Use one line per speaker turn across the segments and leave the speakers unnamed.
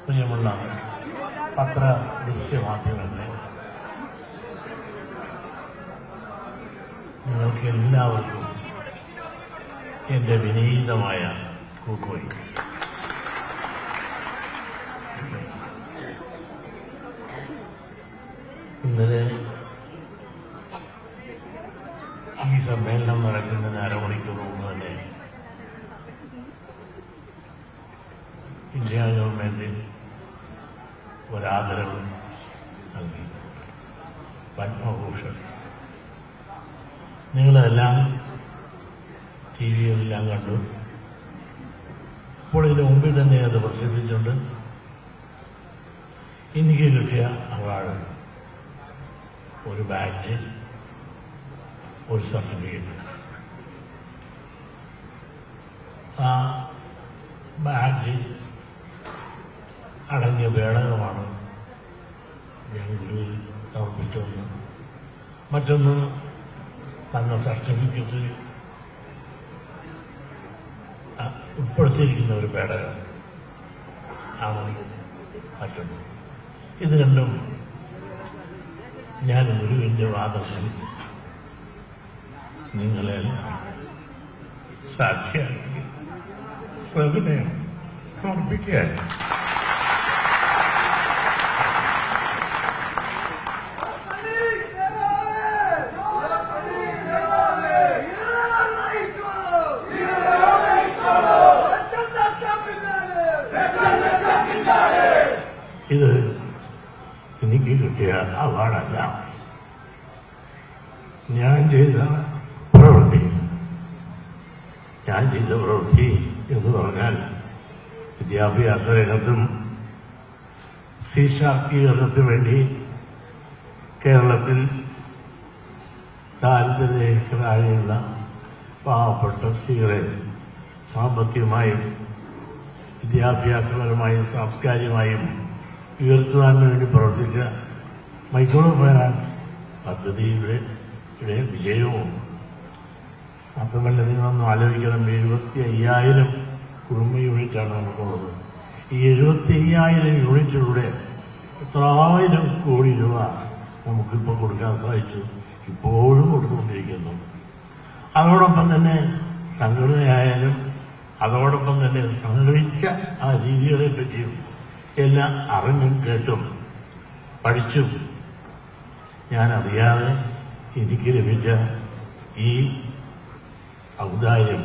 പ്രിയമുള്ള പത്ര ദൃശ്യമാധ്യമങ്ങളെ, നിങ്ങൾക്ക് എല്ലാവർക്കും എൻ്റെ വിനീതമായ കൂക്കോയി. ഇന്നലെ ഈ സമ്മേളനം നടക്കുന്നതിന് അരമണിക്കൂർ മുമ്പ് തന്നെ ഇന്ത്യ ഗവൺമെന്റ് ഒരാദരവ് നൽകി, പത്മഭൂഷൺ. നിങ്ങളെല്ലാം ടി വിയിലെല്ലാം കണ്ടു. ഇപ്പോൾ ഇതിന് മുമ്പിൽ തന്നെ അത് പ്രസിദ്ധിച്ചുണ്ട്. എനിക്ക് കിട്ടിയ അവാർഡ് ഒരു ബാഡ്ജ്, ഒരു സർട്ടിഫിക്കറ്റ്. ആ ബാഡ്ജ് അടങ്ങിയ പേടകമാണ് ഞാൻ ഗുരുവിൽ സമർപ്പിച്ചൊന്ന്. മറ്റൊന്ന് തന്ന സർട്ടിഫിക്കറ്റ് ഉൾപ്പെടുത്തിയിരിക്കുന്ന ഒരു പേടകം ആണ് മറ്റൊന്ന്. ഇത് രണ്ടും ഞാൻ ഗുരുവിന്റെ വാദത്തിൽ നിങ്ങളെ സാക്ഷിയാക്കി സവിനയം സമർപ്പിക്കാൻ ഇത് എനിക്ക് കിട്ടിയ അവാർഡല്ല, ഞാൻ ചെയ്ത പ്രവൃത്തി. ഞാൻ ചെയ്ത പ്രവൃത്തി എന്ന് പറഞ്ഞാൽ വിദ്യാഭ്യാസ രംഗത്തും സ്ത്രീ ശാക്തീകരണത്തിനു വേണ്ടി കേരളത്തിൽ ദാരിദ്ര്യരേഖയിലുള്ള പാവപ്പെട്ട സ്ത്രീകളെ സാമ്പത്തികമായും വിദ്യാഭ്യാസപരമായും സാംസ്കാരികമായും ഉയർത്തുവാൻ വേണ്ടി പ്രവർത്തിച്ച മൈക്രോ ഫൈനാൻസ് പദ്ധതിയുടെ വിജയവും മാത്രമല്ല, നിങ്ങളൊന്നും ആലോചിക്കണം, 75,000 കുടുംബ യൂണിറ്റാണ് നമുക്കുള്ളത്. ഈ 75,000 യൂണിറ്റിലൂടെ എത്രായിരം കോടി രൂപ നമുക്കിപ്പോൾ കൊടുക്കാൻ സാധിച്ചു, ഇപ്പോഴും കൊടുത്തുകൊണ്ടിരിക്കുന്നു. അതോടൊപ്പം തന്നെ സംഘടനയായാലും അതോടൊപ്പം തന്നെ സംഘടിച്ച ആ രീതികളെ പറ്റിയും എല്ലാം അറിഞ്ഞും കേട്ടും പഠിച്ചും ഞാൻ അറിയാതെ എനിക്ക് ലഭിച്ച ഈ ഔദാര്യം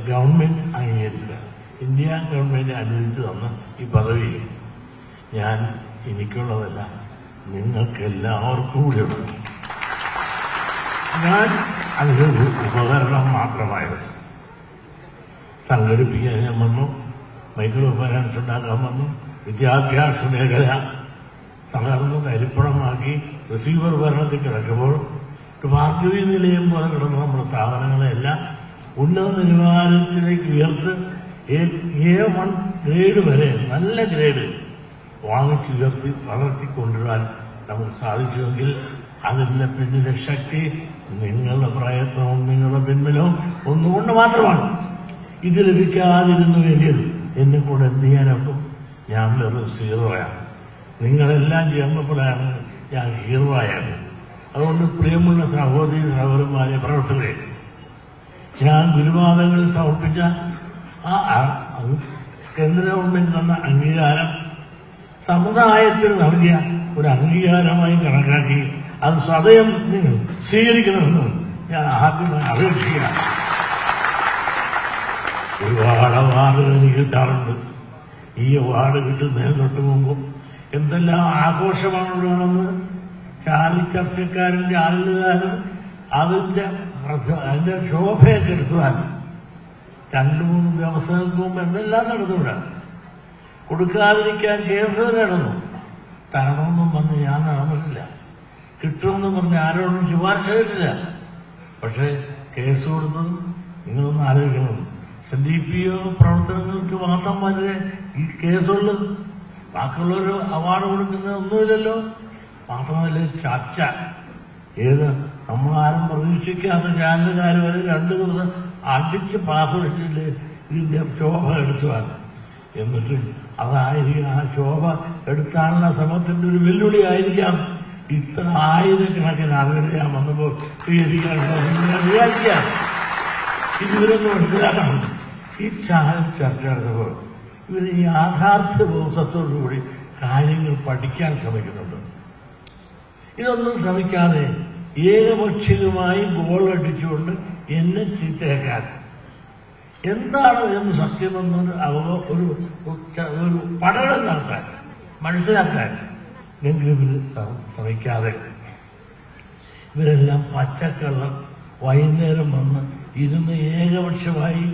ഗവൺമെന്റ് അംഗീകരിച്ച, ഇന്ത്യ ഗവൺമെന്റ് അനുവദിച്ചു തന്ന ഈ പദവി ഞാൻ എനിക്കുള്ളതല്ല, നിങ്ങൾക്കെല്ലാവർക്കും കൂടിയുള്ളത്. ഞാൻ അതിലൊരു ഉപകരണം മാത്രമായത്. സംഘടിപ്പിക്കാൻ ഞാൻ വന്നു, മൈക്രോ ഫൈനാൻസ് ഉണ്ടാക്കാൻ വന്നു, വിദ്യാഭ്യാസ മേഖല തകർന്ന് തരിപ്പണമാക്കി റിസീവർ ഭരണത്തിൽ കിടക്കുമ്പോൾ ഭാർഗവി നിലയം പോലെ കിടന്ന നമ്മുടെ സ്ഥാപനങ്ങളെല്ലാം ഉന്നത നിലവാരത്തിലേക്ക് ഉയർത്ത് A1 ഗ്രേഡ് വരെ നല്ല ഗ്രേഡ് വാങ്ങിച്ചുയർത്തി വളർത്തിക്കൊണ്ടുവരാൻ നമുക്ക് സാധിച്ചുവെങ്കിൽ അതിന്റെ പിന്നിലെ ശക്തി നിങ്ങളുടെ പ്രയത്നവും നിങ്ങളുടെ പിൻബലവും ഒന്നുകൊണ്ട് മാത്രമാണ്. ഇത് ലഭിക്കാതിരുന്നുവെങ്കിൽ എന്നെ കൂടെ എന്ത് ചെയ്യാനൊക്കും? ഞാൻ വെറും സീറോയാണ്. നിങ്ങളെല്ലാം ചേർന്നപ്പോഴാണ് ഞാൻ ഹീറോയായത്. അതുകൊണ്ട് പ്രിയമുള്ള സഹോദരി സഹോദരന്മാരെ, പ്രവർത്തകരെ, ഞാൻ ഗുരുപാദങ്ങളിൽ സമർപ്പിച്ച കേന്ദ്ര ഗവൺമെന്റ് തന്ന അംഗീകാരം സമുദായത്തിന് നൽകിയ ഒരു അംഗീകാരമായി കണക്കാക്കി അത് സദയം നിങ്ങൾ സ്വീകരിക്കണമെന്ന് ഞാൻ ആദ്യമായി അപേക്ഷിക്കുകയാണ്. ഒരുപാട് അവാർഡുകൾ എനിക്ക് കിട്ടാറുണ്ട്. ഈ അവാർഡ് കിട്ടുന്നതിന് തൊട്ട് മുമ്പും എന്തെല്ലാം ആഘോഷമാണ് വേണമെന്ന് ചാനൽ ചർച്ചക്കാരും ചാനലുകാരും അതിന്റെ ശോഭയൊക്കെ എടുത്തുവാൻ 2-3 ദിവസങ്ങൾക്ക് മുമ്പ് എന്തെല്ലാം നടന്നുവിടാം. കൊടുക്കാതിരിക്കാൻ കേസ് നടന്നു. തരണമെന്നും പറഞ്ഞ് ഞാൻ നടന്നിട്ടില്ല. കിട്ടുമെന്ന് പറഞ്ഞ് ആരോടും ശുപാർശ ചെയ്തിട്ടില്ല. പക്ഷെ കേസ് കൊടുത്തത് നിങ്ങളൊന്ന് ആലോചിക്കണം. SNDPO പ്രവർത്തനങ്ങൾക്ക് മാത്രം വരെ ഈ കേസുള്ളത്. ബാക്കിയുള്ളൊരു അവാർഡ് കൊടുക്കുന്നതൊന്നുമില്ലല്ലോ. മാത്രമല്ല ചർച്ച ഏത് നമ്മളാരും പ്രതീക്ഷിക്കാത്ത ചാനലുകാർ വരെ 2 ദിവസം അടിച്ച് പാസ്വഴിച്ചില്ലേ ഇതിന്റെ ശോഭ എടുത്തുവാൻ. എന്നിട്ട് അതായിരിക്കും ആ ശോഭ എടുക്കാനുള്ള ശ്രമത്തിന്റെ ഒരു വെല്ലുവിളി ആയിരിക്കാം ഇത്ര ആയിരക്കണക്കിന് ആളുകളെ ഞാൻ വന്നപ്പോൾ സ്വീകരിക്കാനുള്ള വിചാരിക്കാം. ഇവരൊന്ന് മനസ്സിലാക്കണം. ഈ ചാനൽ ചർച്ച നടന്നപ്പോൾ ഇവർ ഈ യാഥാർത്ഥ്യ ബോധത്തോടുകൂടി കാര്യങ്ങൾ പഠിക്കാൻ ശ്രമിക്കുന്നുണ്ട്. ഇതൊന്നും ശ്രമിക്കാതെ ഏകപക്ഷീയമായി ഗോൾ അടിച്ചുകൊണ്ട് എന്നെ ചീത്തയാക്കാൻ എന്താണ് എന്ന് സത്യമെന്നൊരു ഒരു പഠനം നടത്താൻ മനസ്സിലാക്കാൻ എങ്കിലും ഇവർ ശ്രമിക്കാതെ ഇവരെല്ലാം പച്ചക്കള്ളം വൈകുന്നേരം വന്ന് ഇരുന്ന് ഏകപക്ഷമായി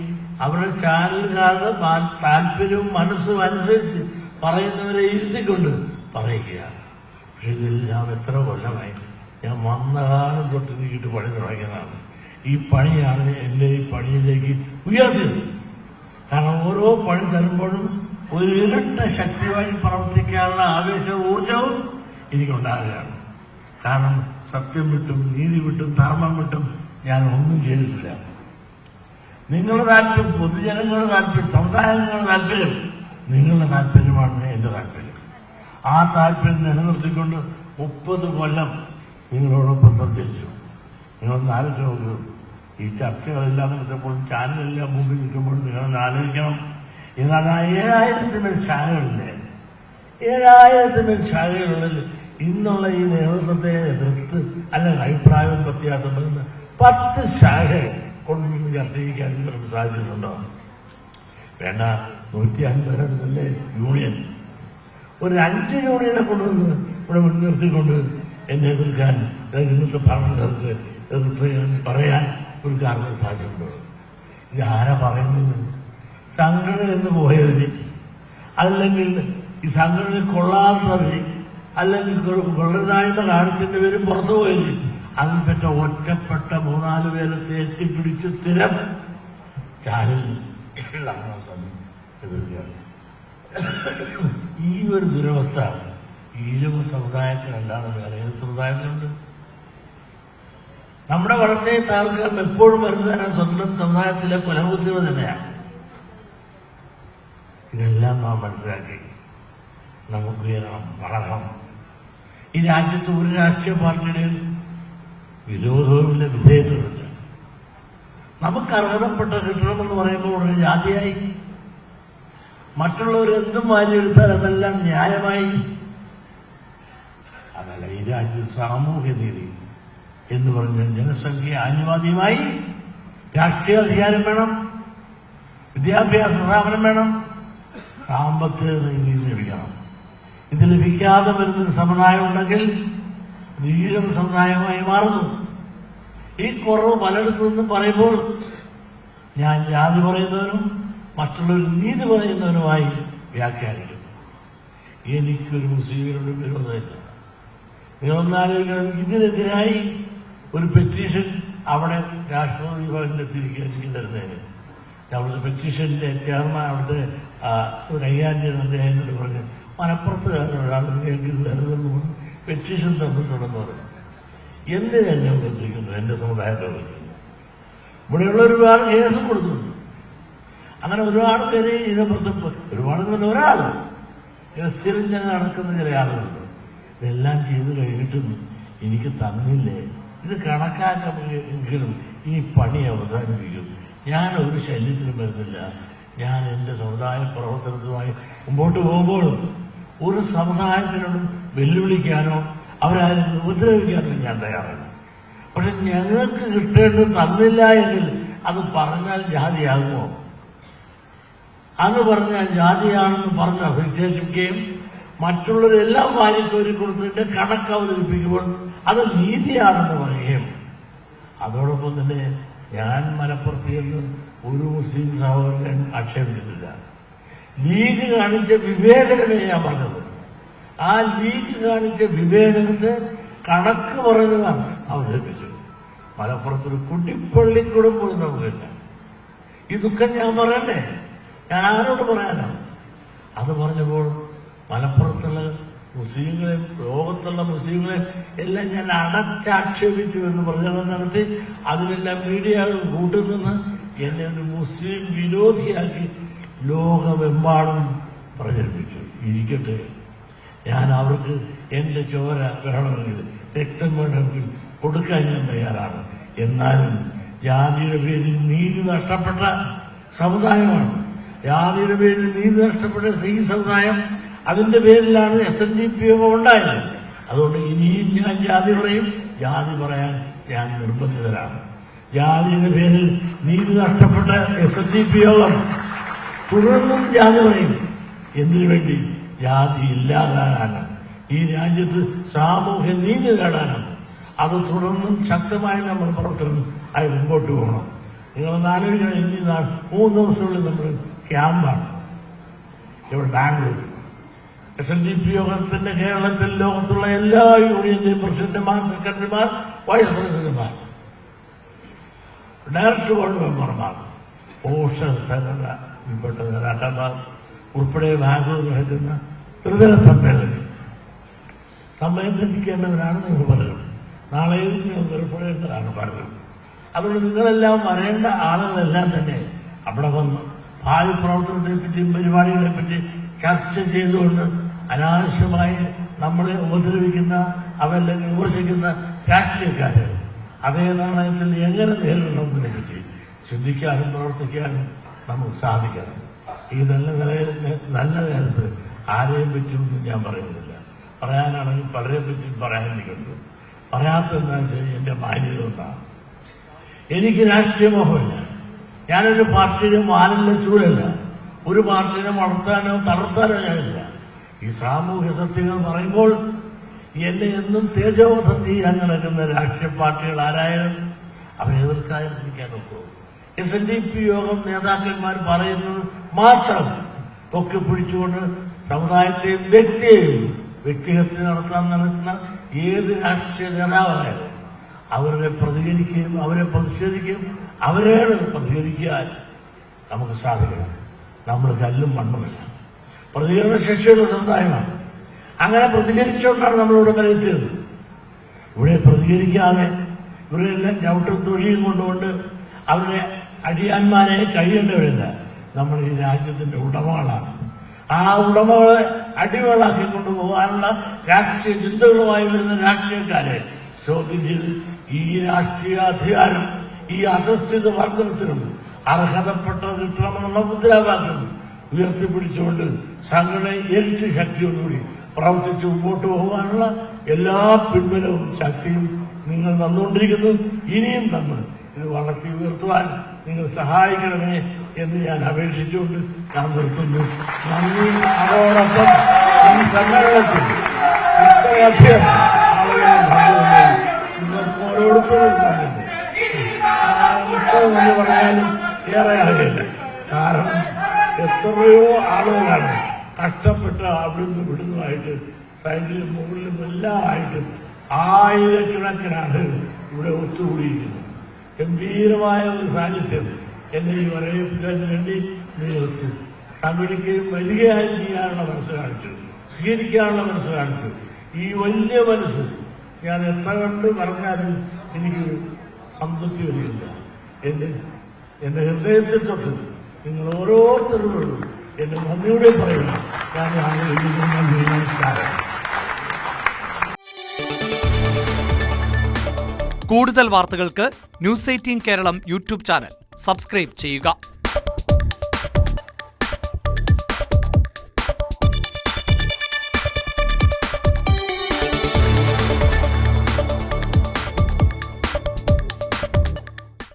അവരുടെ ചാനലുകാരുടെ താല്പര്യവും മനസ്സും അനുസരിച്ച് പറയുന്നവരെ ഇരുത്തിക്കൊണ്ട് പറയുക. പക്ഷെ ഇതെല്ലാം എത്ര കൊല്ലമായി ഞാൻ വന്ന കാലം തൊട്ട് നീക്കിട്ട് പണി തുടങ്ങിയതാണ്. ഈ പണിയാണ് എന്നെ ഈ പണിയിലേക്ക് ഉയർത്തിയത്. കാരണം ഓരോ പണി തരുമ്പോഴും ഒരു ഇരട്ട ശക്തിയായി പ്രവർത്തിക്കാനുള്ള ആവേശവും ഊർജവും എനിക്കുണ്ടാകുകയാണ്. കാരണം സത്യം വിട്ടും നീതി വിട്ടും ധർമ്മം വിട്ടും ഞാൻ ഒന്നും ചെയ്തിട്ടില്ല. നിങ്ങളുടെ താല്പര്യം, പൊതുജനങ്ങളുടെ താല്പര്യം, സമുദായങ്ങളുടെ താല്പര്യം, നിങ്ങളുടെ താല്പര്യമാണ് എന്റെ താല്പര്യം. ആ താല്പര്യം നിലനിർത്തിക്കൊണ്ട് 30 കൊല്ലം നിങ്ങളോടൊപ്പം സഞ്ചരിച്ചു. നിങ്ങളൊന്ന് ആലോചിച്ച് നോക്കൂ. ഈ ചർച്ചകളെല്ലാം നടത്തപ്പോൾ ചാനലെല്ലാം മുമ്പിൽ നിൽക്കുമ്പോൾ നിങ്ങളൊന്ന് ആലോചിക്കണം. എന്നാൽ ആ 7000 ശാഖകളില്ലേ, 7000 ശാഖകളിൽ ഇന്നുള്ള ഈ നേതൃത്വത്തെ എതിർത്ത് അല്ലെങ്കിൽ അഭിപ്രായം വ്യത്യാസം വരുന്ന 10 ശാഖ കൊണ്ടുവന്ന് ചർച്ച ചെയ്യിക്കാൻ നിങ്ങൾക്ക് സാധിച്ചിട്ടുണ്ടോ? വേണ്ട, 150 യൂണിയൻ, ഒരു 5 യൂണിയനെ കൊണ്ടുവന്ന് ഇവിടെ മുൻനിർത്തിക്കൊണ്ട് എന്നെ എതിർക്കാൻ ഇന്നത്തെ ഭരണത്തെ എതിർത്ത് പറയാൻ ഒരു കാരണം സാധ്യതയുണ്ടോ? ഇത് ആരാ പറയുന്നത്? സംഘടന എന്ന് പോയവര്, അല്ലെങ്കിൽ ഈ സംഘടന കൊള്ളാത്തവര്, അല്ലെങ്കിൽ കൊള്ളനായ്മ കാണിച്ചിട്ട് പേരും പുറത്തു പോയത്, അതിൽപ്പെട്ട ഒറ്റപ്പെട്ട 3-4 പേരെ എത്തിപ്പിടിച്ച് സ്ഥിരം ചാനൽ എതിർക്കുകയാണ്. ഈ ഒരു ദുരവസ്ഥ ഈഴവ സമുദായത്തിനല്ലാതെ വേറെ ഏത് സമുദായത്തിലുണ്ട്? നമ്മുടെ വളർച്ചയെ താൽക്കാൻ എപ്പോഴും വരുന്നതിന് സ്വന്തം സമുദായത്തിലെ കുലബുദ്ധികൾ തന്നെയാണ്. ഇതെല്ലാം നാം മനസ്സിലാക്കി നമുക്ക് ഉയരണം, വളരണം. ഈ രാജ്യത്ത് ഒരു രാഷ്ട്രീയ പാർട്ടിയുടെയും വിരോധവുമില്ല, വിധേയത്വമില്ല. നമുക്ക് അർഹതപ്പെട്ട കിട്ടണമെന്ന് പറയുമ്പോൾ ഒരു ജാതിയായി, മറ്റുള്ളവർ എന്തും വാരിയെടുത്താൽ അതെല്ലാം ന്യായമായി. അതല്ല ഈ രാജ്യത്ത് സാമൂഹ്യനീതി എന്ന് പറഞ്ഞ ജനസംഖ്യ ആനുപാതികമായി രാഷ്ട്രീയ അധികാരം വേണം, വിദ്യാഭ്യാസ സ്ഥാപനം വേണം, സാമ്പത്തിക നീതി ലഭിക്കണം. ഇത് ലഭിക്കാതെ വരുന്നൊരു സമുദായം ഉണ്ടെങ്കിൽ ഈഴവ സമുദായമായി മാറുന്നു. ഈ കുറവ് പലയിടത്തു നിന്നും പറയുമ്പോൾ ഞാൻ ജാതി പറയുന്നവനും മറ്റുള്ളവർ നീതി പറയുന്നവനുമായി വ്യാഖ്യാനിക്കും. എനിക്കൊരു മുസ്ലിമിനോട് വിരോധമില്ല. നിങ്ങളൊന്നാലോചിക്കണം, ഇതിനെതിരായി ഒരു പെറ്റീഷൻ അവിടെ രാഷ്ട്രപതി ഭവനിലെത്തിയിരിക്കുക എനിക്ക് തരുന്നതിന്. അവിടുത്തെ പെറ്റീഷന്റെ ചെയർമാൻ അവിടുത്തെ കൈകാര്യം അദ്ദേഹത്തോട് പറഞ്ഞു, മലപ്പുറത്തുകാരനൊരാൾ നിങ്ങൾക്ക് ഇത് തരുമെന്ന് പറഞ്ഞ് പെറ്റീഷൻ തന്നിട്ടുണ്ടെന്ന് പറഞ്ഞു. എന്തിനെന്നെ ഉപദ്രവിക്കുന്നു? എന്റെ സമുദായത്തെ ഉപദ്രവിക്കുന്നു. ഇവിടെയുള്ള ഒരുപാട് കേസ് കൊടുത്തിട്ടുണ്ട്. അങ്ങനെ ഒരുപാട് പേര് ഇതിനപ്പുറത്ത് ഒരുപാട് പേര് ഒരാൾ സ്ഥിരം ഞാൻ നടക്കുന്ന ചില ആളുകളുണ്ട്. ഇതെല്ലാം ചെയ്തു കഴിഞ്ഞിട്ടും എനിക്ക് തന്നില്ലേ, ഇത് കണക്കാക്കെങ്കിലും ഈ പണി അവസാനിപ്പിക്കും. ഞാൻ ഒരു ശല്യത്തിനും വരുന്നില്ല. ഞാൻ എന്റെ സമുദായ പ്രവർത്തനത്തുമായി മുമ്പോട്ട് പോകുമ്പോൾ ഒരു സമുദായത്തിനോടും വെല്ലുവിളിക്കാനോ അവരാരും ഉപദ്രവിക്കാനോ ഞാൻ തയ്യാറാണ്. പക്ഷെ ഞങ്ങൾക്ക് കിട്ടേണ്ടത് തന്നില്ല എങ്കിൽ അത് പറഞ്ഞാൽ ജാതിയാകുമോ? അത് പറഞ്ഞാൽ ജാതിയാണെന്ന് പറഞ്ഞ് വിശേഷിപ്പിക്കുകയും മറ്റുള്ളവരെല്ലാം വാരിക്കോരി കൊടുത്തിട്ട് കണക്ക് അവതരിപ്പിക്കുമ്പോൾ അത് നീതിയാണെന്ന് പറയുകയും, അതോടൊപ്പം തന്നെ ഞാൻ മലപ്പുറത്ത് ഒരു മുസ്ലിം സഹോദരൻ ആക്ഷേപിച്ചിട്ടില്ല. ലീഗ് കാണിച്ച വിവേചനമേ ഞാൻ പറഞ്ഞത്. ആ ലീഗ് കാണിച്ച വിവേചനത്തെ കണക്ക് പറഞ്ഞതാണ് അവതരിപ്പിച്ചത്. മലപ്പുറത്തൊരു കുട്ടിപ്പള്ളിക്കൂടം പോലും നമുക്കില്ല. ഈ ദുഃഖം ഞാൻ പറയണ്ടേ? ഞാൻ ആരോട് പറയാനാണ്? അത് പറഞ്ഞപ്പോൾ മലപ്പുറത്തുള്ള മുസ്ലിങ്ങളെ, ലോകത്തുള്ള മുസ്ലിങ്ങളെ എല്ലാം ഞാൻ അടച്ചാക്ഷേപിച്ചു എന്ന് പ്രചരണം നടത്തി അതിനെല്ലാം മീഡിയ കൂട്ടുനിന്ന് എന്നെ ഒരു മുസ്ലിം വിരോധിയാക്കി ലോകമെമ്പാടും പ്രചരിപ്പിച്ചു. ഇരിക്കട്ടെ, ഞാൻ അവർക്ക് എൻ്റെ ചോര വേണമെങ്കിൽ, രക്തം വേണമെങ്കിൽ കൊടുക്കാൻ ഞാൻ തയ്യാറാണ്. എന്നാലും ജാതിയുടെ പേരിൽ നീതി നഷ്ടപ്പെട്ട സമുദായമാണ്. ജാതിയുടെ പേരിൽ നീതി നഷ്ടപ്പെട്ട ഈ സമുദായം, അതിന്റെ പേരിലാണ് SNDP ഉണ്ടായത്. അതുകൊണ്ട് ഇനിയും ഞാൻ ജാതി പറയും, ജാതി പറയാൻ ഞാൻ നിർബന്ധിതരാണ്. ജാതിയുടെ പേരിൽ നീതി നഷ്ടപ്പെട്ട SNDP യോഗം തുടർന്നും ജാതി പറയും. എന്തിനു വേണ്ടി? ജാതി ഇല്ലാതാകാനാണ്, ഈ രാജ്യത്ത് സാമൂഹ്യ നീതി നേടാനാണ്. അത് തുടർന്നും ശക്തമായി നമ്മൾ പ്രവർത്തനം ആയി മുമ്പോട്ട് പോകണം. നിങ്ങൾ ആലോചിക്കണം, ഇനി 3 ദിവസത്തിനുള്ളിൽ നമ്മൾ ക്യാമ്പാണ് ഇവിടെ ബാംഗ്ലൂർ. SNDP യോഗത്തിന്റെ കേരളത്തിൽ ലോകത്തുള്ള എല്ലാ യൂണിയന്റെയും പ്രസിഡന്റുമാർ, സെക്രട്ടറിമാർ, വൈസ് പ്രസിഡന്റുമാർ, ഡയറക്ടർ ബോർഡ് മെമ്പർമാർ, പോഷക സംഘടനയിൽപ്പെട്ട നേതാക്കന്മാർ ഉൾപ്പെടെ ബാംഗ്ലൂർ നടക്കുന്ന ത്രിതല സമ്മേളനത്തിരിക്കേണ്ടവരാണ് നിങ്ങൾ പലരും. നാളെയും നിങ്ങൾ പുറപ്പെടേണ്ടതാണ് പലരും. അതുകൊണ്ട് നിങ്ങളെല്ലാം വരേണ്ട ആളുകളെല്ലാം തന്നെ അവിടെ വന്ന് ഭാവി പ്രവർത്തനത്തെപ്പറ്റിയും പരിപാടികളെപ്പറ്റി ചർച്ച ചെയ്തുകൊണ്ട് അനാവശ്യമായി നമ്മളെ ഉപദ്രവിക്കുന്ന, അവരെല്ലാം വിമർശിക്കുന്ന രാഷ്ട്രീയക്കാര് അതേ നാണയത്തിൽ എങ്ങനെ നേരിടണമെന്നതിനെ പറ്റി ചിന്തിക്കാനും പ്രവർത്തിക്കാനും നമുക്ക് സാധിക്കണം. ഈ നല്ല നേരത്ത് ആരെയും പറ്റുമെന്ന് ഞാൻ പറയുന്നില്ല. പറയാനാണെങ്കിൽ പലരെ പറ്റിയും പറയാനിരിക്കുന്നു. പറയാത്തതെന്താണെന്ന് വെച്ചാൽ എന്റെ മാന്യത കൊണ്ടാണ്. എനിക്ക് രാഷ്ട്രീയ മോഹമില്ല. ഞാനൊരു പാർട്ടിയുടെ വാലിന്റെ ചൂടല്ല. ഒരു പാർട്ടിനെ വളർത്താനോ തളർത്താനോ ഞാനില്ല. ഈ സാമൂഹ്യ സത്യങ്ങൾ പറയുമ്പോൾ എന്നെ എന്നും തേജോവധം ചെയ്യാൻ നടക്കുന്ന രാഷ്ട്രീയ പാർട്ടികൾ ആരായാലും അവരെ എതിർക്കാതിരിക്കാൻ നോക്കൂ. SNDP യോഗം നേതാക്കന്മാർ പറയുന്നത് മാത്രം പൊക്കി പിടിച്ചുകൊണ്ട് സമുദായത്തെയും വ്യക്തിഹത്യ നടത്താൻ നടത്തുന്ന ഏത് രാഷ്ട്രീയ നേതാവായാലും അവരെ പ്രതികരിക്കുകയും അവരെ പ്രതിഷേധിക്കുകയും അവരോട് പ്രതികരിക്കാൻ നമുക്ക് സാധിക്കണം. നമ്മൾ കല്ലും മണ്ണുമില്ല, പ്രതികരണ ശേഷിയുള്ള സമുദായമാണ്. അങ്ങനെ പ്രതികരിച്ചുകൊണ്ടാണ് നമ്മളിവിടെ വരെത്തിയത്. ഇവിടെ പ്രതികരിക്കാതെ ഇവരെല്ലാം ചവിട്ടും തൊഴിയും കൊണ്ടുകൊണ്ട് അവരുടെ അടിയാന്മാരെ കഴിയേണ്ടവരില്ല. നമ്മൾ ഈ രാജ്യത്തിന്റെ ഉടമകളാണ്. ആ ഉടമകളെ അടിമകളാക്കി കൊണ്ടുപോകാനുള്ള രാഷ്ട്രീയ ചിന്തകളുമായി വരുന്ന രാഷ്ട്രീയക്കാരെ ചോദ്യം ചെയ്ത് ഈ രാഷ്ട്രീയ അധികാരം ഈ അധസ്ഥിത വർഗത്തിനും അർഹതപ്പെട്ട കിട്ടണമെന്നുള്ള മുദ്രാവാക്യം ഉയർത്തിപ്പിടിച്ചുകൊണ്ട് സംഘടന ഇരട്ടി ശക്തിയോടുകൂടി പ്രവർത്തിച്ച് മുമ്പോട്ട് പോകാനുള്ള എല്ലാ പിൻബലവും ശക്തിയും നിങ്ങൾ തന്നുകൊണ്ടിരിക്കുന്നു. ഇനിയും തന്ന് ഇത് വളർത്തി ഉയർത്തുവാൻ നിങ്ങൾ സഹായിക്കണമേ എന്ന് ഞാൻ അപേക്ഷിച്ചുകൊണ്ട് ഞാൻ നിർത്തുന്നു. നന്ദി. അതോടൊപ്പം ഈ സമ്മേളനത്തിൽ ഇത്രയധികം ആളുകളെ നിങ്ങൾക്ക് ഓരോരുത്തരും എന്ന് പറയാനും ഏറെ അറിയില്ല. കാരണം എത്രയോ ആളുകളാണ് കഷ്ടപ്പെട്ട് അവിടുന്ന് വിടുന്നതായിട്ട് സൈഡിലും മുകളിലും എല്ലാം ആയിട്ടും ആയിരക്കണക്കിന് ആളുകൾ ഇവിടെ ഒത്തുകൂടിയിരിക്കുന്നു. ഗംഭീരമായ ഒരു സാന്നിധ്യം എന്നെ ഈ വരവേൽപ്പിക്കാൻ വേണ്ടി നിയോഗിച്ചു സംഘടിക്കുകയും വരികയായി ചെയ്യാനുള്ള മനസ്സ് കാണിച്ചു, സ്വീകരിക്കാനുള്ള മനസ്സ് കാണിച്ചു. ഈ വലിയ മനസ്സ് ഞാൻ എത്ര കണ്ട് പറഞ്ഞാലും എനിക്ക് സംതൃപ്തി വരികയില്ല. എന്റെ ഹൃദയത്തിൽ തൊട്ട് നിങ്ങൾ ഓരോരുത്തരോടും എന്റെ നന്ദിയോടെ പറയുന്നു. ഞാൻ നമസ്കാരം.
കൂടുതൽ വാർത്തകൾക്ക് news 18 Keralam YouTube channel subscribe ചെയ്യുക.